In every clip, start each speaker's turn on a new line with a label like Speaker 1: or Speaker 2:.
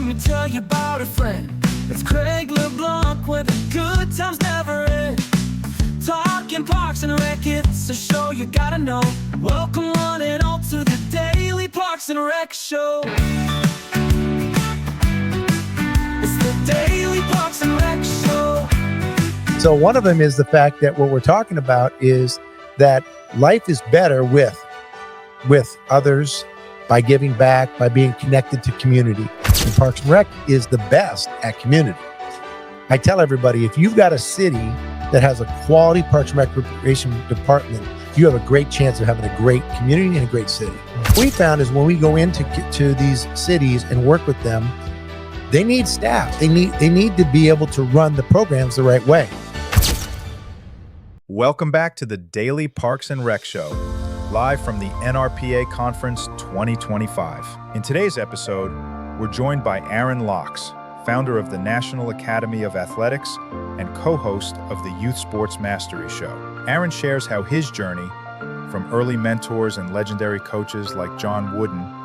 Speaker 1: me tell you about a friend. It's Craig LeBlanc where the good times never end. Talking Parks and Rec, it's a show you gotta know. Welcome one and all to the Daily Parks and Rec Show. It's the Daily Parks and Rec Show.
Speaker 2: So one of them is the fact that what we're talking about is that life is better with others, by giving back, by being connected to community. And Parks and Rec is the best at community. I tell everybody, if you've got a city that has a quality Parks and Recreation department, you have a great chance of having a great community and a great city. What we found is when we go into these cities and work with them, they need staff. They need to be able to run the programs the right way.
Speaker 3: Welcome back to the Daily Parks and Rec Show, live from the NRPA Conference 2025. In today's episode, we're joined by Aaron Locks, founder of the National Academy of Athletics and co-host of the Youth Sports Mastery Show. Aaron shares how his journey, from early mentors and legendary coaches like John Wooden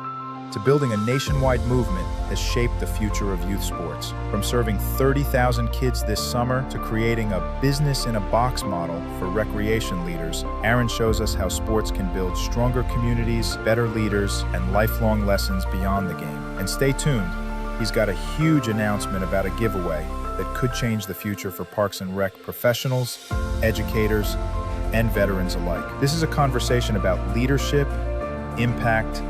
Speaker 3: to building a nationwide movement, has shaped the future of youth sports. From serving 30,000 kids this summer to creating a business-in-a-box model for recreation leaders, Aaron shows us how sports can build stronger communities, better leaders, and lifelong lessons beyond the game. And stay tuned, he's got a huge announcement about a giveaway that could change the future for Parks and Rec professionals, educators, and veterans alike. This is a conversation about leadership, impact,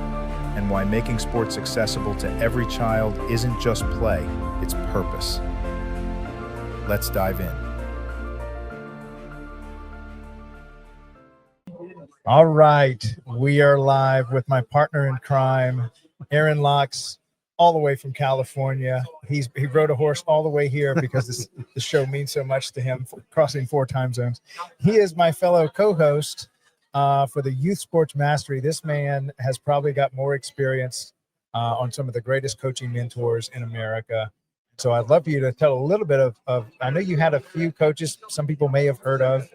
Speaker 3: and why making sports accessible to every child isn't just play, it's purpose. Let's dive in.
Speaker 2: All right, we are live with my partner in crime, Aaron Locks, all the way from California. He rode a horse all the way here because the show means so much to him, crossing 4 time zones. He is my fellow co-host for the Youth Sports Mastery. This man has probably got more experience on some of the greatest coaching mentors in America. So I'd love for you to tell a little bit of I know you had a few coaches some people may have heard of.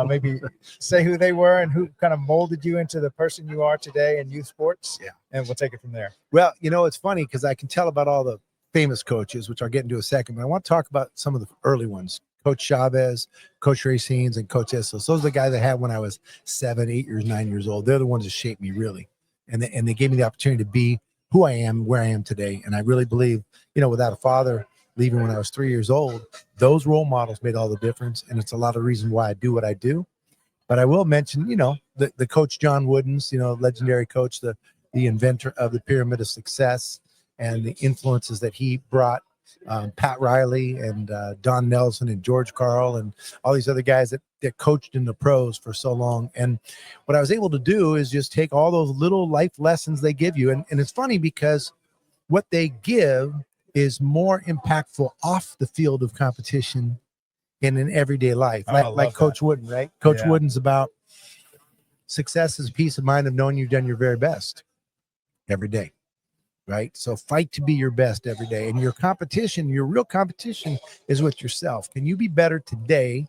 Speaker 2: Maybe say who they were and who kind of molded you into the person you are today in youth sports. Yeah. And we'll take it from there.
Speaker 4: Well, it's funny because I can tell about all the famous coaches, which I'll get into in a second, but I want to talk about some of the early ones. Coach Chavez, Coach Racines, and Coach Essos. Those are the guys I had when I was 7, 8 years, 9 years old. They're the ones that shaped me really. And they gave me the opportunity to be who I am, where I am today. And I really believe, without a father leaving when I was 3 years old, those role models made all the difference. And it's a lot of reason why I do what I do. But I will mention, the Coach John Wooden's, legendary coach, the inventor of the Pyramid of Success and the influences that he brought. Pat Riley and Don Nelson and George Carl and all these other guys that coached in the pros for so long. And what I was able to do is just take all those little life lessons they give you. And it's funny because what they give is more impactful off the field of competition in an everyday life. Like Coach Wooden, right? Coach Wooden's about success is peace of mind of knowing you've done your very best every day. Right? So fight to be your best every day. And your competition, your real competition is with yourself. Can you be better today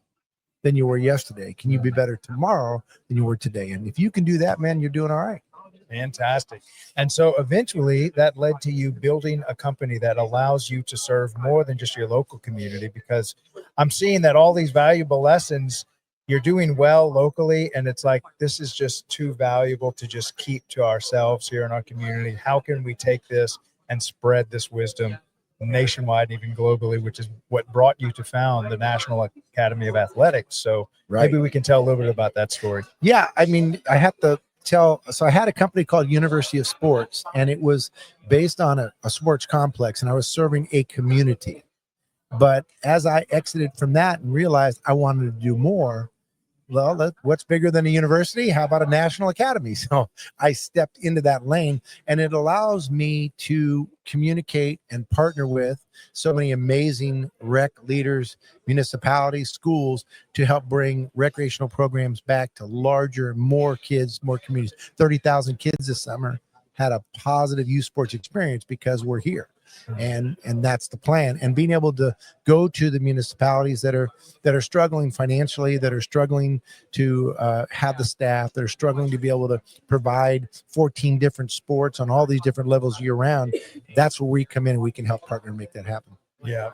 Speaker 4: than you were yesterday? Can you be better tomorrow than you were today? And if you can do that, man, you're doing all right.
Speaker 2: Fantastic. And so eventually that led to you building a company that allows you to serve more than just your local community, because I'm seeing that all these valuable lessons you're doing well locally, and it's like, this is just too valuable to just keep to ourselves here in our community. How can we take this and spread this wisdom nationwide, even globally, which is what brought you to found the National Academy of Athletics. So maybe we can tell a little bit about that story.
Speaker 4: Yeah, I mean, I have to tell. So I had a company called University of Sports, and it was based on a sports complex, and I was serving a community. But as I exited from that and realized I wanted to do more, well, what's bigger than a university? How about a national academy? So I stepped into that lane, and it allows me to communicate and partner with so many amazing rec leaders, municipalities, schools to help bring recreational programs back to larger, more kids, more communities. 30,000 kids this summer had a positive youth sports experience because we're here. And that's the plan. And being able to go to the municipalities that are struggling financially, that are struggling to have the staff, that are struggling to be able to provide 14 different sports on all these different levels year round, that's where we come in and we can help partner and make that happen.
Speaker 2: Yeah.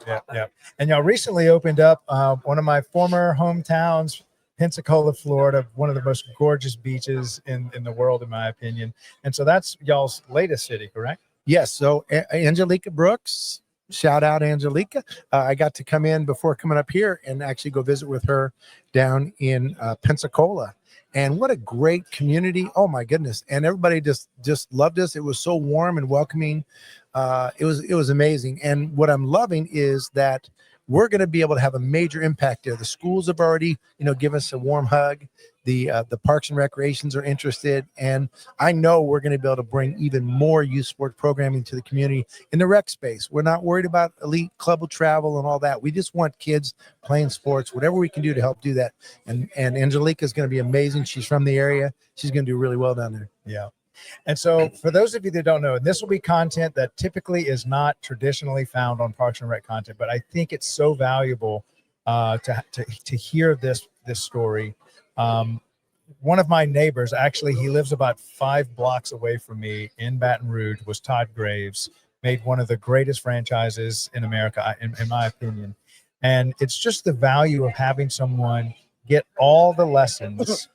Speaker 2: And y'all recently opened up one of my former hometowns, Pensacola, Florida, one of the most gorgeous beaches in the world, in my opinion. And so that's y'all's latest city, correct?
Speaker 4: Yes. So Angelica Brooks, shout out Angelica. I got to come in before coming up here and actually go visit with her down in Pensacola. And what a great community. Oh my goodness. And everybody just loved us. It was so warm and welcoming. It was amazing. And what I'm loving is that we're going to be able to have a major impact there. The schools have already, given us a warm hug. The Parks and Recreations are interested, and I know we're going to be able to bring even more youth sport programming to the community in the rec space. We're not worried about elite club travel and all that. We just want kids playing sports, whatever we can do to help do that. And Angelica is going to be amazing. She's from the area. She's going to do really well down there.
Speaker 2: Yeah. And so for those of you that don't know, and this will be content that typically is not traditionally found on Parks and Rec content, but I think it's so valuable to hear this story. One of my neighbors, actually, he lives about 5 blocks away from me in Baton Rouge, was Todd Graves, made one of the greatest franchises in America, in my opinion. And it's just the value of having someone get all the lessons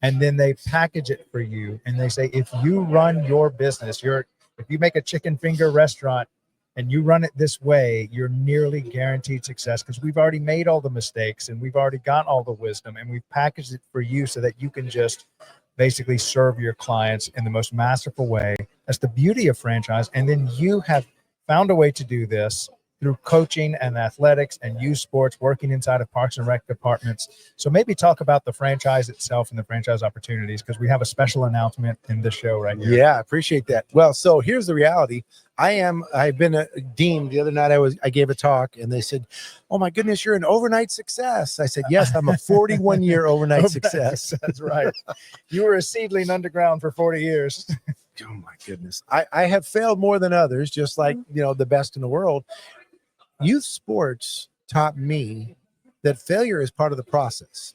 Speaker 2: and then they package it for you. And they say, if you run your business, if you make a chicken finger restaurant and you run it this way, you're nearly guaranteed success, because we've already made all the mistakes and we've already got all the wisdom, and we've packaged it for you so that you can just basically serve your clients in the most masterful way. That's the beauty of franchise. And then you have found a way to do this through coaching and athletics and youth sports, working inside of Parks and Rec departments. So maybe talk about the franchise itself and the franchise opportunities, because we have a special announcement in this show right here.
Speaker 4: Yeah, I appreciate that. Well, so here's the reality. I've been a dean. The other night I gave a talk and they said, "Oh my goodness, you're an overnight success." I said, "Yes, I'm a 41-year overnight success."
Speaker 2: That's right. You were a seedling underground for 40 years.
Speaker 4: Oh my goodness. I have failed more than others, just like, the best in the world. Youth sports taught me that failure is part of the process.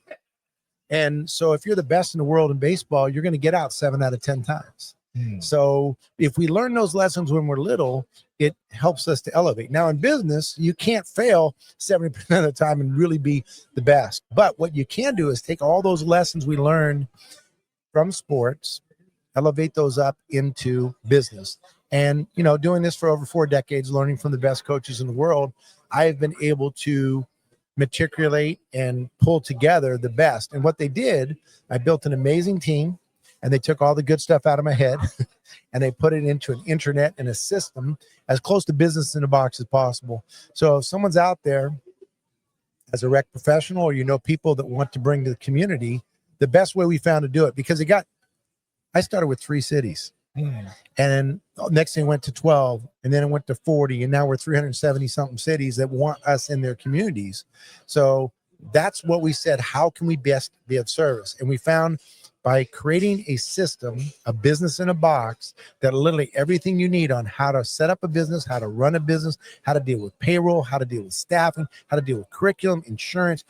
Speaker 4: And so if you're the best in the world in baseball, you're going to get out 7 out of 10 times. So if we learn those lessons when we're little, it helps us to elevate. Now in business, you can't fail 70% of the time and really be the best. But what you can do is take all those lessons we learned from sports, elevate those up into business. And, doing this for over 4 decades, learning from the best coaches in the world, I've been able to matriculate and pull together the best. And what they did, I built an amazing team, and they took all the good stuff out of my head and they put it into an internet and a system as close to business in a box as possible. So if someone's out there as a rec professional, or people that want to bring to the community, the best way we found to do it, because I started with 3 cities. And then next thing went to 12, and then it went to 40, and now we're 370 something cities that want us in their communities. So that's what we said, how can we best be of service? And we found by creating a system, a business in a box, that literally everything you need on how to set up a business, how to run a business, how to deal with payroll, how to deal with staffing, how to deal with curriculum, insurance,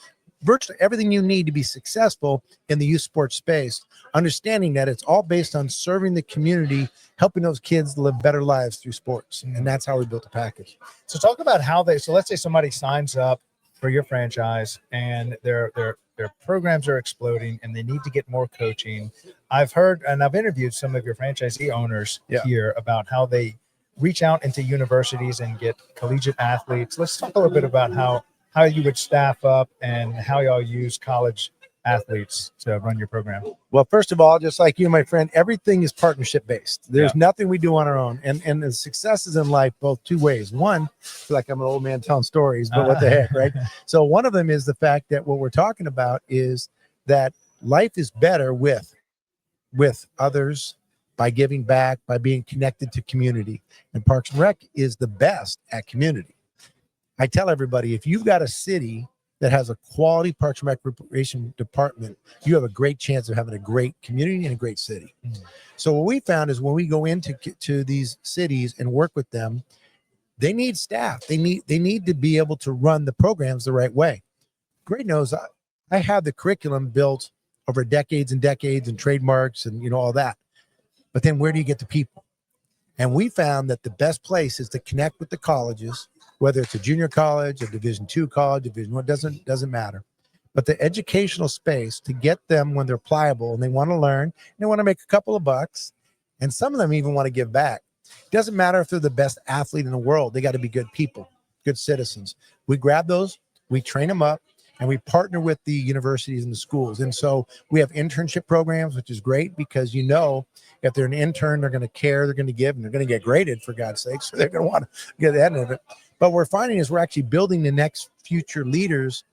Speaker 4: virtually everything you need to be successful in the youth sports space, understanding that it's all based on serving the community, helping those kids live better lives through sports. And that's how we built the package.
Speaker 2: So talk about so let's say somebody signs up for your franchise and their programs are exploding and they need to get more coaching. I've heard, and I've interviewed some of your franchisee owners here about how they reach out into universities and get collegiate athletes. Let's talk a little bit about how you would staff up and how y'all use college athletes to run your program.
Speaker 4: Well, first of all, just like you, my friend, everything is partnership based. There's nothing we do on our own. And the successes in life, both 2 ways. One, I feel like I'm an old man telling stories, but what the heck, right? So one of them is the fact that what we're talking about is that life is better with others, by giving back, by being connected to community. And Parks and Rec is the best at community. I tell everybody, if you've got a city that has a quality Parks and Recreation department, you have a great chance of having a great community and a great city. So what we found is when we go into to these cities and work with them, they need staff. They need to be able to run the programs the right way. Greg knows I have the curriculum built over decades and decades and trademarks and all that. But then where do you get the people? And we found that the best place is to connect with the colleges, whether it's a junior college, a Division II college, Division I, doesn't matter. But the educational space to get them when they're pliable and they want to learn, and they want to make a couple of bucks, and some of them even want to give back. It doesn't matter if they're the best athlete in the world. They got to be good people, good citizens. We grab those, we train them up, and we partner with the universities and the schools. And so we have internship programs, which is great because if they're an intern, they're going to care, they're going to give, and they're going to get graded, for God's sake. So they're going to want to get the end of it. But we're finding is we're actually building the next future leaders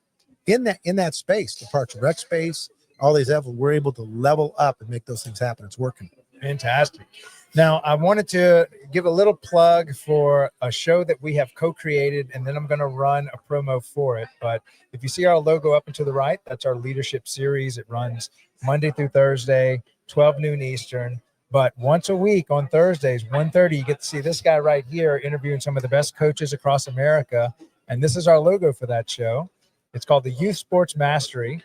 Speaker 4: in that space, the Parks and Rec space, all these efforts. We're able to level up and make those things happen. It's working.
Speaker 2: Fantastic. Now, I wanted to give a little plug for a show that we have co-created, and then I'm going to run a promo for it. But if you see our logo up and to the right, that's our leadership series. It runs Monday through Thursday, 12 noon Eastern. But once a week on Thursdays, 1:30, you get to see this guy right here interviewing some of the best coaches across America. And this is our logo for that show. It's called the Youth Sports Mastery.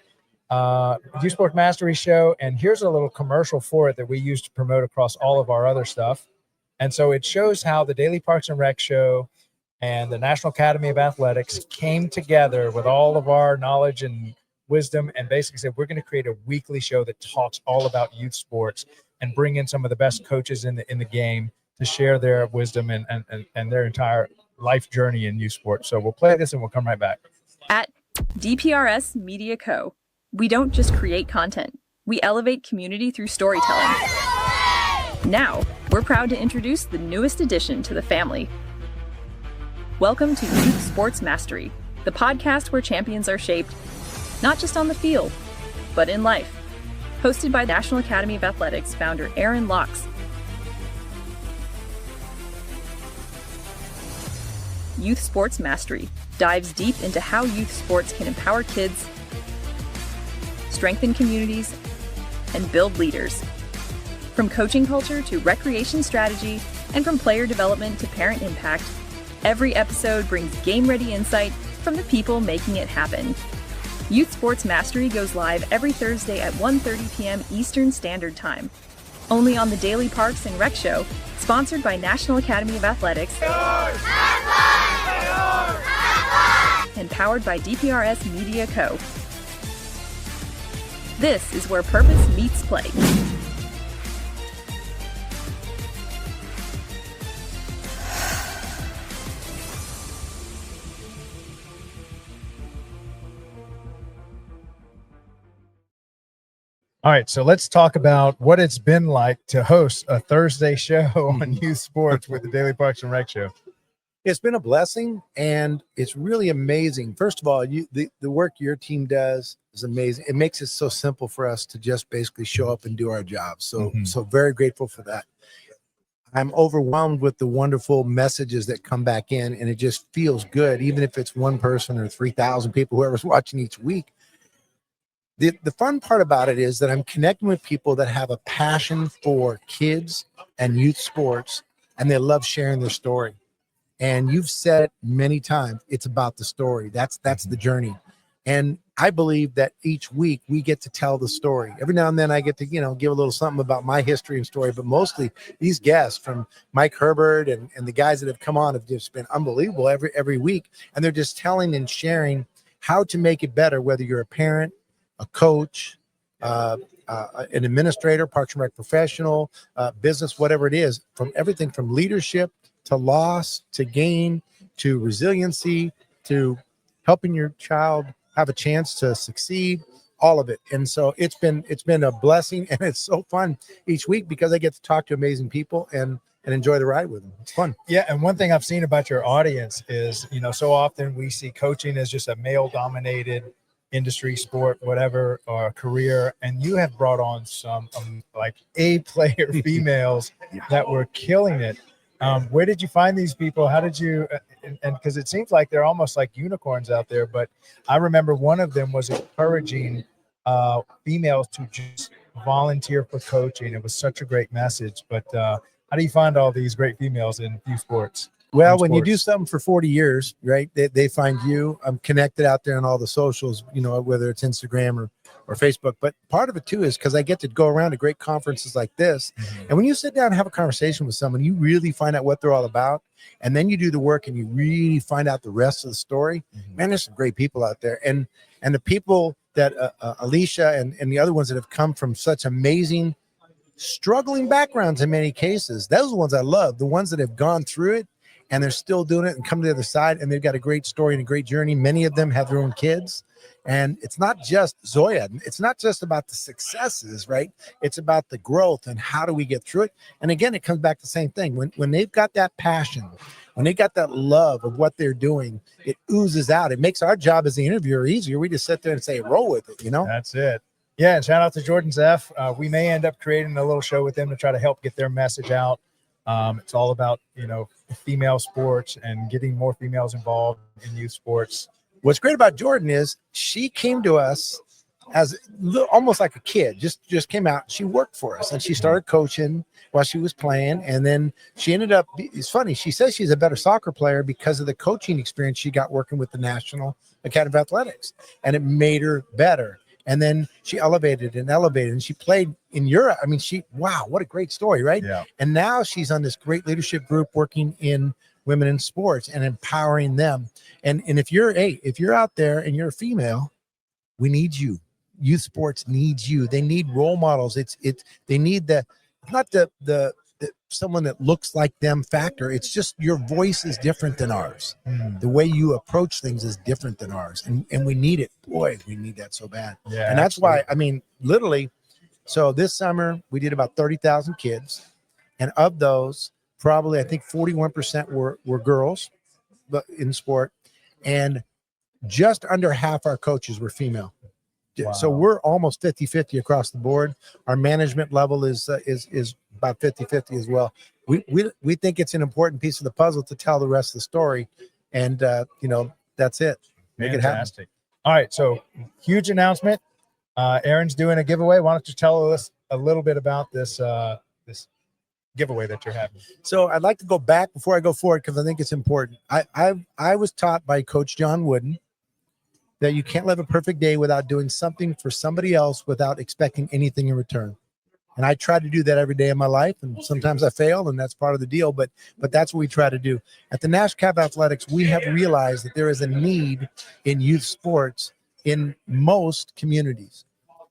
Speaker 2: Youth Sports Mastery Show, and here's a little commercial for it that we use to promote across all of our other stuff. And so it shows how the Daily Parks and Rec Show and the National Academy of Athletics came together with all of our knowledge and wisdom and basically said, we're going to create a weekly show that talks all about youth sports and bring in some of the best coaches in the game to share their wisdom and their entire life journey in youth sports. So we'll play this and we'll come right back.
Speaker 5: At DPRS Media Co., we don't just create content, we elevate community through storytelling. Now, we're proud to introduce the newest addition to the family. Welcome to Youth Sports Mastery, the podcast where champions are shaped, not just on the field, but in life. Hosted by National Academy of Athletics founder Aaron Locks. Youth Sports Mastery dives deep into how youth sports can empower kids, strengthen communities, and build leaders. From coaching culture to recreation strategy, and from player development to parent impact, every episode brings game-ready insight from the people making it happen. Youth Sports Mastery goes live every Thursday at 1:30 p.m. Eastern Standard Time. Only on the Daily Parks and Rec Show, sponsored by National Academy of Athletics and powered by DPRS Media Co. This is where purpose meets play.
Speaker 2: All right, so let's talk about what it's been like to host a Thursday show on youth sports with the Daily Parks and Rec Show.
Speaker 4: It's been a blessing, and it's really amazing. First of all, the work your team does is amazing. It makes it so simple for us to just basically show up and do our job. So very grateful for that. I'm overwhelmed with the wonderful messages that come back in, and it just feels good, even if it's one person or 3,000 people, whoever's watching each week. The fun part about it is that I'm connecting with people that have a passion for kids and youth sports, and they love sharing their story. And you've said it many times, it's about the story. That's the journey. And I believe that each week we get to tell the story. Every now and then I get to, give a little something about my history and story, but mostly these guests from Mike Herbert and the guys that have come on have just been unbelievable every week. And they're just telling and sharing how to make it better, whether you're a parent, a coach, an administrator, Parks and Rec professional, business, whatever it is, from everything from leadership to loss to gain to resiliency to helping your child have a chance to succeed, all of it. And so it's been a blessing, and it's so fun each week because I get to talk to amazing people and enjoy the ride with them. It's fun.
Speaker 2: Yeah, and one thing I've seen about your audience is, so often we see coaching as just a male-dominated industry, sport, whatever, or career, and you have brought on some like A-player females that were killing it. Where did you find these people? How did you and because it seems like they're almost like unicorns out there. But I remember one of them was encouraging females to just volunteer for coaching. It was such a great message. But how do you find all these great females in youth sports?
Speaker 4: Well, when you do something for 40 years, right, they find you. I'm connected out there on all the socials, you know, whether it's Instagram or Facebook. But part of it, too, is because I get to go around to great conferences like this. Mm-hmm. And when you sit down and have a conversation with someone, you really find out what they're all about. And then you do the work and you really find out the rest of the story. Mm-hmm. Man, there's some great people out there. And the people that Alicia and the other ones that have come from such amazing, struggling backgrounds in many cases, those are the ones I love, the ones that have gone through it. And they're still doing it and come to the other side. And they've got a great story and a great journey. Many of them have their own kids. And it's not just Zoya. It's not just about the successes, right? It's about the growth and how do we get through it. And again, it comes back to the same thing. When they've got that passion, when they got that love of what they're doing, it oozes out. It makes our job as the interviewer easier. We just sit there and say, roll with it, you know?
Speaker 2: That's it. Yeah. And shout out to Jordan's F. We may end up creating a little show with them to try to help get their message out. It's all about, you know, female sports and getting more females involved in youth sports.
Speaker 4: What's great about Jordan is she came to us as almost like a kid, just came out. She worked for us and she started coaching while she was playing. And then she ended up, it's funny, she says she's a better soccer player because of the coaching experience she got working with the National Academy of Athletics, and it made her better. And then she elevated and she played in Europe. I mean, wow, what a great story, right?
Speaker 2: Yeah.
Speaker 4: And now she's on this great leadership group working in women in sports and empowering them. And if you're out there and you're a female, we need you. Youth sports needs you. They need role models. They need not the someone that looks like them factor. It's just your voice is different than ours. The way you approach things is different than ours. And we need it. Boy, we need that so bad.
Speaker 2: Yeah,
Speaker 4: and that's why, I mean, literally, so this summer we did about 30,000 kids. And of those, probably, I think 41% were girls in sport. And just under half our coaches were female. Wow. So we're almost 50-50 across the board. Our management level is about 50-50 as well. We think it's an important piece of the puzzle to tell the rest of the story. And, you know, that's it. Make
Speaker 2: Fantastic.
Speaker 4: it happen.
Speaker 2: All right. So huge announcement. Aaron's doing a giveaway. Why don't you tell us a little bit about this giveaway that you're having?
Speaker 4: So I'd like to go back before I go forward because I think it's important. I was taught by Coach John Wooden that you can't live a perfect day without doing something for somebody else without expecting anything in return. And I try to do that every day of my life. And sometimes I fail, and that's part of the deal. But that's what we try to do. At the National Academy of Athletics, we have realized that there is a need in youth sports in most communities.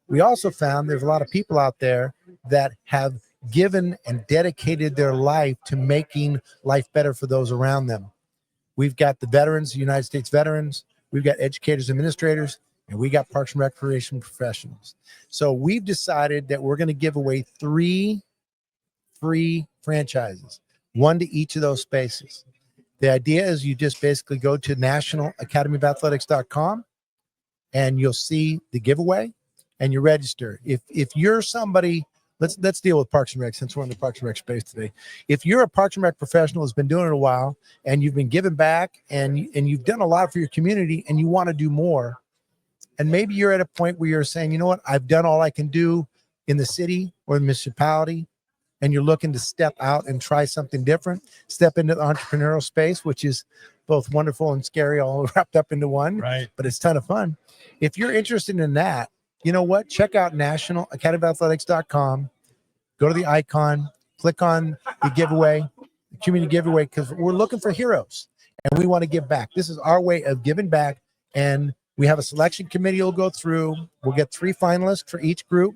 Speaker 4: We also found there's a lot of people out there that have given and dedicated their life to making life better for those around them. We've got the veterans, the United States veterans. We've got educators, administrators, and we got parks and recreation professionals. So we've decided that we're going to give away 3 free franchises, 1 to each of those spaces. The idea is you just basically go to nationalacademyofathletics.com and you'll see the giveaway and you register. If you're somebody, let's deal with Parks and Rec since we're in the Parks and Rec space today. If you're a Parks and Rec professional who's been doing it a while and you've been giving back and you've done a lot for your community and you want to do more, and maybe you're at a point where you're saying, you know what, I've done all I can do in the city or the municipality, and you're looking to step out and try something different, step into the entrepreneurial space, which is both wonderful and scary all wrapped up into one,
Speaker 2: right? But
Speaker 4: it's a ton of fun. If you're interested in that, you know what? Check out nationalacademyofathletics.com. Go to the icon, click on the giveaway, the community giveaway, because we're looking for heroes and we want to give back. This is our way of giving back. And we have a selection committee will go through. We'll get 3 finalists for each group.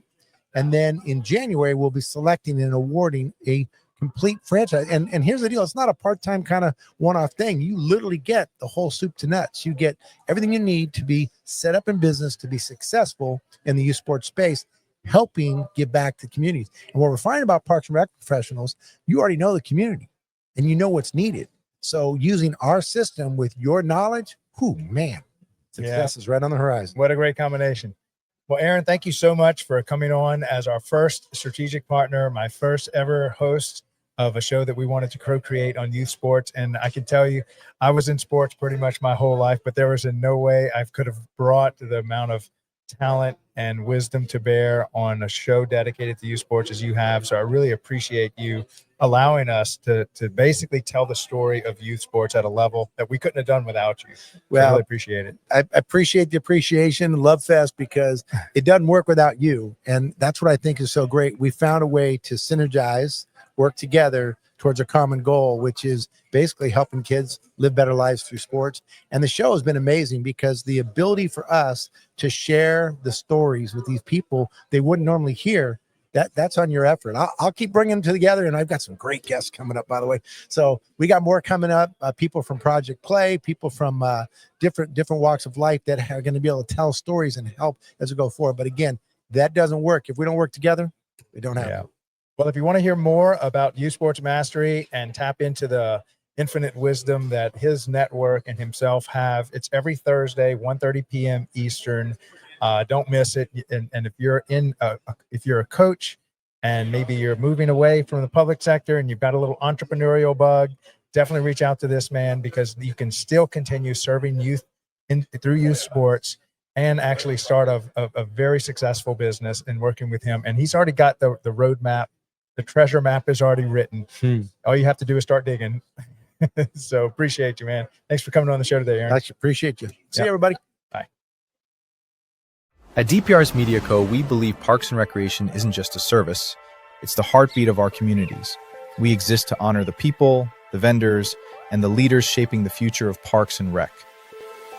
Speaker 4: And then in January, we'll be selecting and awarding a complete franchise. And here's the deal. It's not a part-time kind of one-off thing. You literally get the whole soup to nuts. You get everything you need to be set up in business, to be successful in the youth sports space, helping give back to communities. And what we're finding about Parks and Rec professionals, you already know the community and you know what's needed. So using our system with your knowledge, man, success is right on the horizon.
Speaker 2: What a great combination. Well, Aaron, thank you so much for coming on as our first strategic partner, my first ever host of a show that we wanted to co-create on youth sports. And I can tell you, I was in sports pretty much my whole life, but there was in no way I could have brought the amount of talent and wisdom to bear on a show dedicated to youth sports as you have. So I really appreciate you allowing us to basically tell the story of youth sports at a level that we couldn't have done without you.
Speaker 4: Well,
Speaker 2: I really appreciate it.
Speaker 4: I appreciate the appreciation, Love Fest, because it doesn't work without you. And that's what I think is so great. We found a way to synergize, work together towards a common goal, which is basically helping kids live better lives through sports. And the show has been amazing because the ability for us to share the stories with these people they wouldn't normally hear, that's on your effort. I'll keep bringing them together, and I've got some great guests coming up, by the way. So we got more coming up, people from Project Play, people from different walks of life that are going to be able to tell stories and help as we go forward. But again, that doesn't work. If we don't work together, we don't have it.
Speaker 2: Well, if you want to hear more about youth sports mastery and tap into the infinite wisdom that his network and himself have, it's every Thursday, 1:30 p.m. Eastern. Don't miss it. And if you're if you're a coach and maybe you're moving away from the public sector and you've got a little entrepreneurial bug, definitely reach out to this man, because you can still continue serving youth through youth sports and actually start a very successful business and working with him. And he's already got the roadmap. The treasure map is already written. All you have to do is start digging. So appreciate you, man. Thanks for coming on the show today, Aaron.
Speaker 4: I appreciate you. See you, everybody.
Speaker 2: Bye.
Speaker 3: At DPRS Media Co., we believe Parks and Recreation isn't just a service, it's the heartbeat of our communities. We exist to honor the people, the vendors, and the leaders shaping the future of Parks and Rec.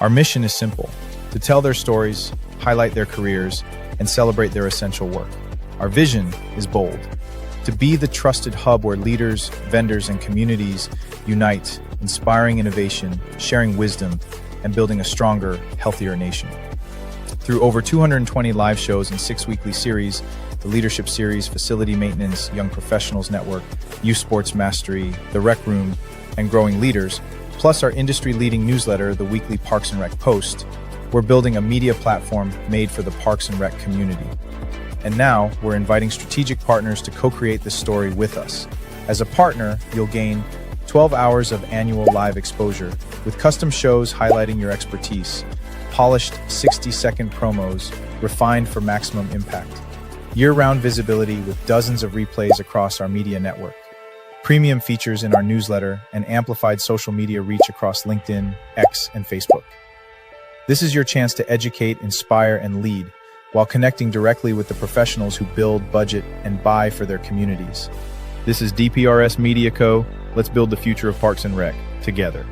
Speaker 3: Our mission is simple: to tell their stories, highlight their careers, and celebrate their essential work. Our vision is bold: to be the trusted hub where leaders, vendors, and communities unite, inspiring innovation, sharing wisdom, and building a stronger, healthier nation. Through over 220 live shows and 6 weekly series, the Leadership Series, Facility Maintenance, Young Professionals Network, Youth Sports Mastery, The Rec Room, and Growing Leaders, plus our industry-leading newsletter, the weekly Parks and Rec Post, we're building a media platform made for the Parks and Rec community. And now, we're inviting strategic partners to co-create this story with us. As a partner, you'll gain 12 hours of annual live exposure with custom shows highlighting your expertise, polished 60-second promos refined for maximum impact, year-round visibility with dozens of replays across our media network, premium features in our newsletter, and amplified social media reach across LinkedIn, X, and Facebook. This is your chance to educate, inspire, and lead, while connecting directly with the professionals who build, budget, and buy for their communities. This is DPRS Media Co. Let's build the future of Parks and Rec together.